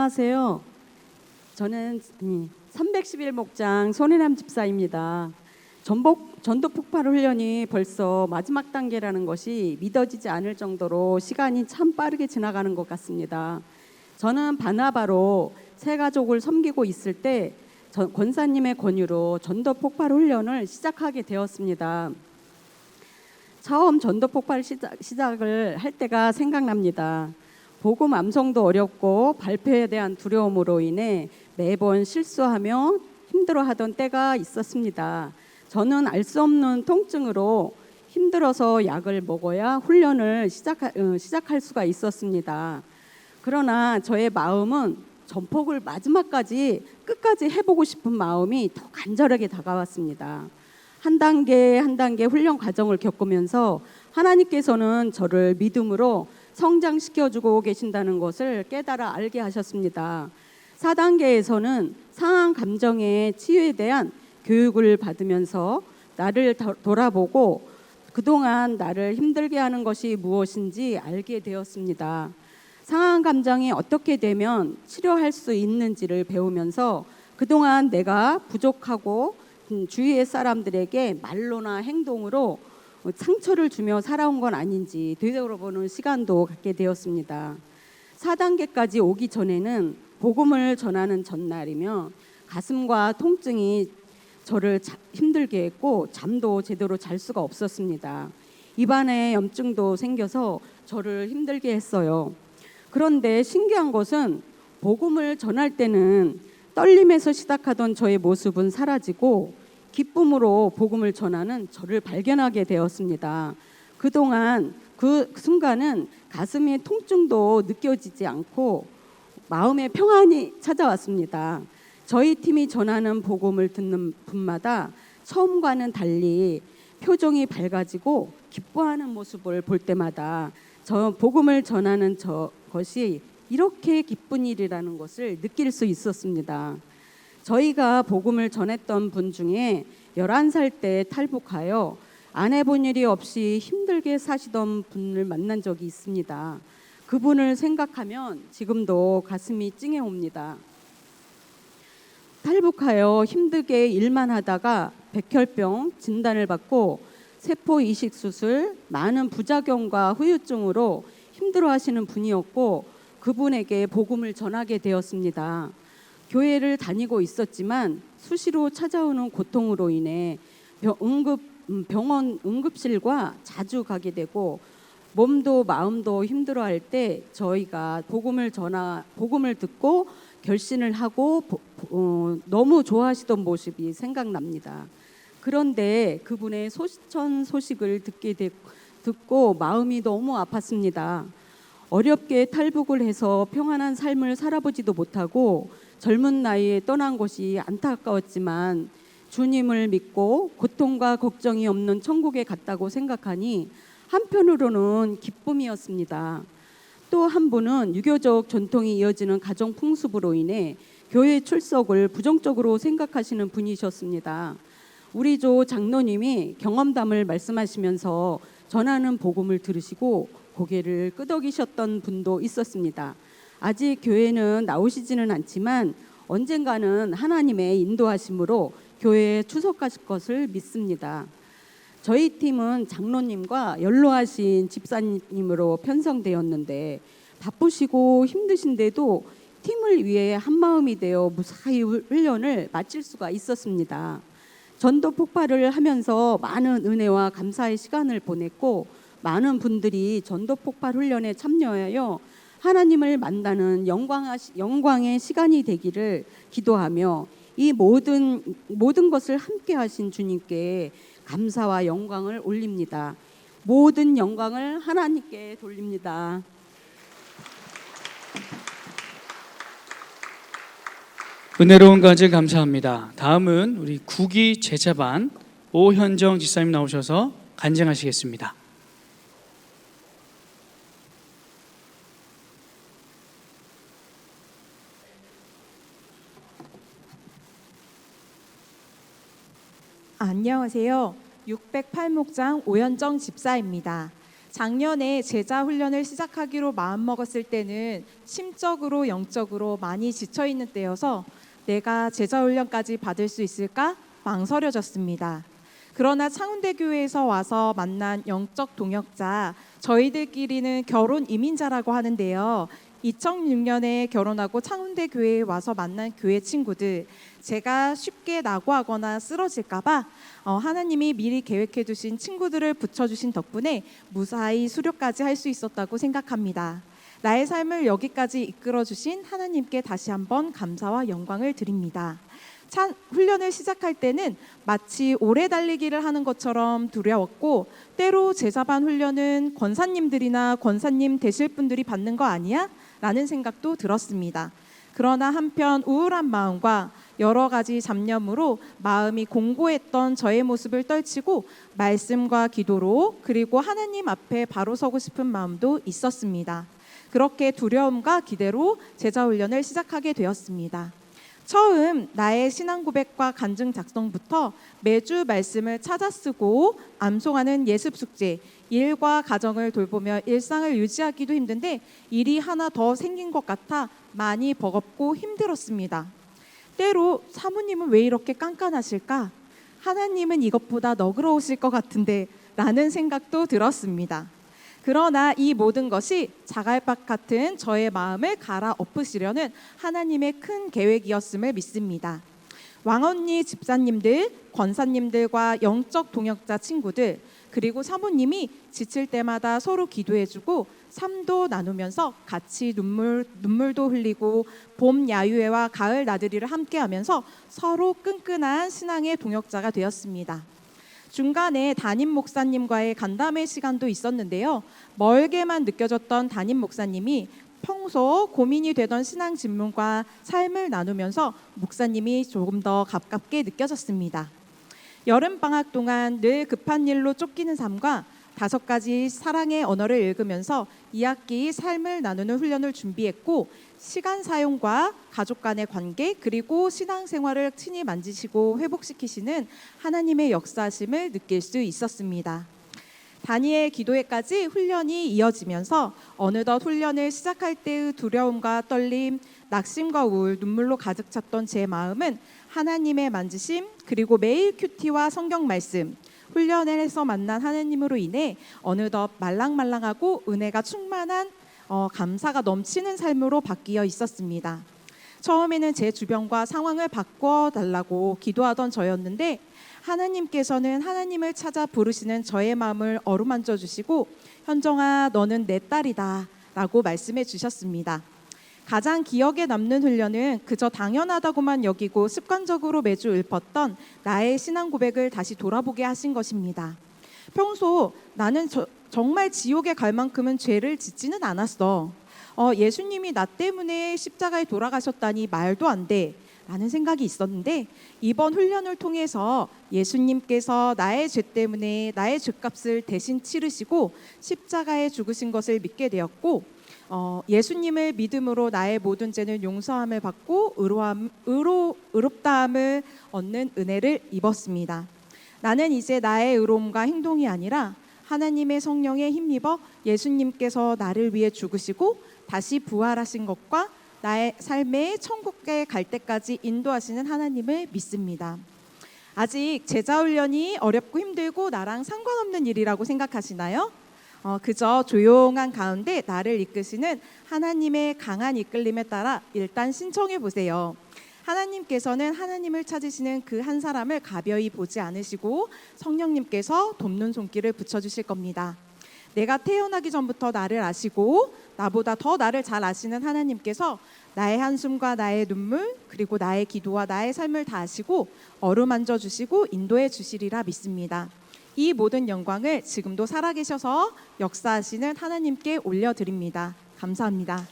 안녕하세요. 저는 311목장 손혜남 집사입니다. 전도 폭발 훈련이 벌써 마지막 단계라는 것이 믿어지지 않을 정도로 시간이 참 빠르게 지나가는 것 같습니다. 저는 바나바로 새 가족을 섬기고 있을 때 권사님의 권유로 전도 폭발 훈련을 시작하게 되었습니다. 처음 전도 폭발 시작을 할 때가 생각납니다. 복음 암송도 어렵고 발표에 대한 두려움으로 인해 매번 실수하며 힘들어하던 때가 있었습니다. 저는 알 수 없는 통증으로 힘들어서 약을 먹어야 훈련을 시작할 수가 있었습니다. 그러나 저의 마음은 전폭을 마지막까지 끝까지 해보고 싶은 마음이 더 간절하게 다가왔습니다. 한 단계 한 단계 훈련 과정을 겪으면서 하나님께서는 저를 믿음으로 성장시켜주고 계신다는 것을 깨달아 알게 하셨습니다. 4단계에서는 상한 감정의 치유에 대한 교육을 받으면서 나를 돌아보고 그동안 나를 힘들게 하는 것이 무엇인지 알게 되었습니다. 상한 감정이 어떻게 되면 치료할 수 있는지를 배우면서 그동안 내가 부족하고 주위의 사람들에게 말로나 행동으로 상처를 주며 살아온 건 아닌지 되돌아보는 시간도 갖게 되었습니다. 4단계까지 오기 전에는 복음을 전하는 전날이며 가슴과 통증이 저를 힘들게 했고 잠도 제대로 잘 수가 없었습니다. 입안에 염증도 생겨서 저를 힘들게 했어요. 그런데 신기한 것은 복음을 전할 때는 떨림에서 시작하던 저의 모습은 사라지고 기쁨으로 복음을 전하는 저를 발견하게 되었습니다. 그동안 그 순간은 가슴의 통증도 느껴지지 않고 마음의 평안이 찾아왔습니다. 저희 팀이 전하는 복음을 듣는 분마다 처음과는 달리 표정이 밝아지고 기뻐하는 모습을 볼 때마다 저 복음을 전하는 것이 이렇게 기쁜 일이라는 것을 느낄 수 있었습니다. 저희가 복음을 전했던 분 중에 11살 때 탈북하여 아내분 일이 없이 힘들게 사시던 분을 만난 적이 있습니다. 그분을 생각하면 지금도 가슴이 찡해옵니다. 탈북하여 힘들게 일만 하다가 백혈병 진단을 받고 세포 이식 수술, 많은 부작용과 후유증으로 힘들어하시는 분이었고 그분에게 복음을 전하게 되었습니다. 교회를 다니고 있었지만 수시로 찾아오는 고통으로 인해 병원 응급실과 자주 가게 되고 몸도 마음도 힘들어할 때 저희가 복음을 듣고 결신을 하고 너무 좋아하시던 모습이 생각납니다. 그런데 그분의 소시천 소식을 듣고 마음이 너무 아팠습니다. 어렵게 탈북을 해서 평안한 삶을 살아보지도 못하고 젊은 나이에 떠난 것이 안타까웠지만 주님을 믿고 고통과 걱정이 없는 천국에 갔다고 생각하니 한편으로는 기쁨이었습니다. 또 한 분은 유교적 전통이 이어지는 가정 풍습으로 인해 교회 출석을 부정적으로 생각하시는 분이셨습니다. 우리 조 장로님이 경험담을 말씀하시면서 전하는 복음을 들으시고 고개를 끄덕이셨던 분도 있었습니다. 아직 교회는 나오시지는 않지만 언젠가는 하나님의 인도하심으로 교회에出석하실 것을 믿습니다. 저희 팀은 장로님과 연로하신 집사님으로 편성되었는데 바쁘시고 힘드신데도 팀을 위해 한마음이 되어 무사히 훈련을 마칠 수가 있었습니다. 전도 폭발을 하면서 많은 은혜와 감사의 시간을 보냈고 많은 분들이 전도 폭발 훈련에 참여하여 하나님을 만나는 영광의 시간이 되기를 기도하며 이 모든 것을 함께 하신 주님께 감사와 영광을 올립니다. 모든 영광을 하나님께 돌립니다. 은혜로운 간증 감사합니다. 다음은 우리 구기 제자반 오현정 집사님 나오셔서 간증하시겠습니다. 안녕하세요. 608목장 오현정 집사입니다. 작년에 제자 훈련을 시작하기로 마음먹었을 때는 심적으로 영적으로 많이 지쳐있는 때여서 내가 제자 훈련까지 받을 수 있을까 망설여졌습니다. 그러나 창운대교회에서 와서 만난 영적 동역자, 저희들끼리는 결혼 이민자라고 하는데요. 2006년에 결혼하고 창운대교회에 와서 만난 교회 친구들, 제가 쉽게 낙오하거나 쓰러질까봐 하나님이 미리 계획해 두신 친구들을 붙여주신 덕분에 무사히 수료까지 할 수 있었다고 생각합니다. 나의 삶을 여기까지 이끌어 주신 하나님께 다시 한번 감사와 영광을 드립니다. 훈련을 시작할 때는 마치 오래 달리기를 하는 것처럼 두려웠고, 때로 제자반 훈련은 권사님들이나 권사님 되실 분들이 받는 거 아니야? 라는 생각도 들었습니다. 그러나 한편 우울한 마음과 여러 가지 잡념으로 마음이 공고했던 저의 모습을 떨치고 말씀과 기도로, 그리고 하나님 앞에 바로 서고 싶은 마음도 있었습니다. 그렇게 두려움과 기대로 제자 훈련을 시작하게 되었습니다. 처음 나의 신앙 고백과 간증 작성부터 매주 말씀을 찾아 쓰고 암송하는 예습 숙제, 일과 가정을 돌보며 일상을 유지하기도 힘든데 일이 하나 더 생긴 것 같아 많이 버겁고 힘들었습니다. 때로 사모님은 왜 이렇게 깐깐하실까? 하나님은 이것보다 너그러우실 것 같은데 라는 생각도 들었습니다. 그러나 이 모든 것이 자갈밭 같은 저의 마음을 갈아엎으시려는 하나님의 큰 계획이었음을 믿습니다. 왕언니 집사님들, 권사님들과 영적 동역자 친구들, 그리고 사모님이 지칠 때마다 서로 기도해주고 삶도 나누면서 같이 눈물도 흘리고 봄 야유회와 가을 나들이를 함께하면서 서로 끈끈한 신앙의 동역자가 되었습니다. 중간에 담임 목사님과의 간담회 시간도 있었는데요. 멀게만 느껴졌던 담임 목사님이 평소 고민이 되던 신앙 질문과 삶을 나누면서 목사님이 조금 더 가깝게 느껴졌습니다. 여름방학 동안 늘 급한 일로 쫓기는 삶과 5가지 사랑의 언어를 읽으면서 2학기 삶을 나누는 훈련을 준비했고, 시간 사용과 가족 간의 관계, 그리고 신앙생활을 친히 만지시고 회복시키시는 하나님의 역사하심을 느낄 수 있었습니다. 다니엘 기도회까지 훈련이 이어지면서 어느덧 훈련을 시작할 때의 두려움과 떨림, 낙심과 우울, 눈물로 가득 찼던 제 마음은 하나님의 만지심, 그리고 매일 큐티와 성경 말씀, 훈련에서 만난 하나님으로 인해 어느덧 말랑말랑하고 은혜가 충만한 감사가 넘치는 삶으로 바뀌어 있었습니다. 처음에는 제 주변과 상황을 바꿔달라고 기도하던 저였는데 하나님께서는 하나님을 찾아 부르시는 저의 마음을 어루만져 주시고 현정아 너는 내 딸이다 라고 말씀해 주셨습니다. 가장 기억에 남는 훈련은 그저 당연하다고만 여기고 습관적으로 매주 읊었던 나의 신앙 고백을 다시 돌아보게 하신 것입니다. 평소 나는 정말 지옥에 갈 만큼은 죄를 짓지는 않았어. 예수님이 나 때문에 십자가에 돌아가셨다니 말도 안 돼. 라는 생각이 있었는데 이번 훈련을 통해서 예수님께서 나의 죄 때문에 나의 죄값을 대신 치르시고 십자가에 죽으신 것을 믿게 되었고 예수님을 믿음으로 나의 모든 죄는 용서함을 받고 의롭다함을 얻는 은혜를 입었습니다. 나는 이제 나의 의로움과 행동이 아니라 하나님의 성령에 힘입어 예수님께서 나를 위해 죽으시고 다시 부활하신 것과 나의 삶에 천국에 갈 때까지 인도하시는 하나님을 믿습니다. 아직 제자 훈련이 어렵고 힘들고 나랑 상관없는 일이라고 생각하시나요? 그저 조용한 가운데 나를 이끄시는 하나님의 강한 이끌림에 따라 일단 신청해 보세요. 하나님께서는 하나님을 찾으시는 그 한 사람을 가벼이 보지 않으시고 성령님께서 돕는 손길을 붙여주실 겁니다. 내가 태어나기 전부터 나를 아시고 나보다 더 나를 잘 아시는 하나님께서 나의 한숨과 나의 눈물 그리고 나의 기도와 나의 삶을 다 아시고 어루만져 주시고 인도해 주시리라 믿습니다. 이 모든 영광을 지금도 살아계셔서 역사하시는 하나님께 올려드립니다. 감사합니다.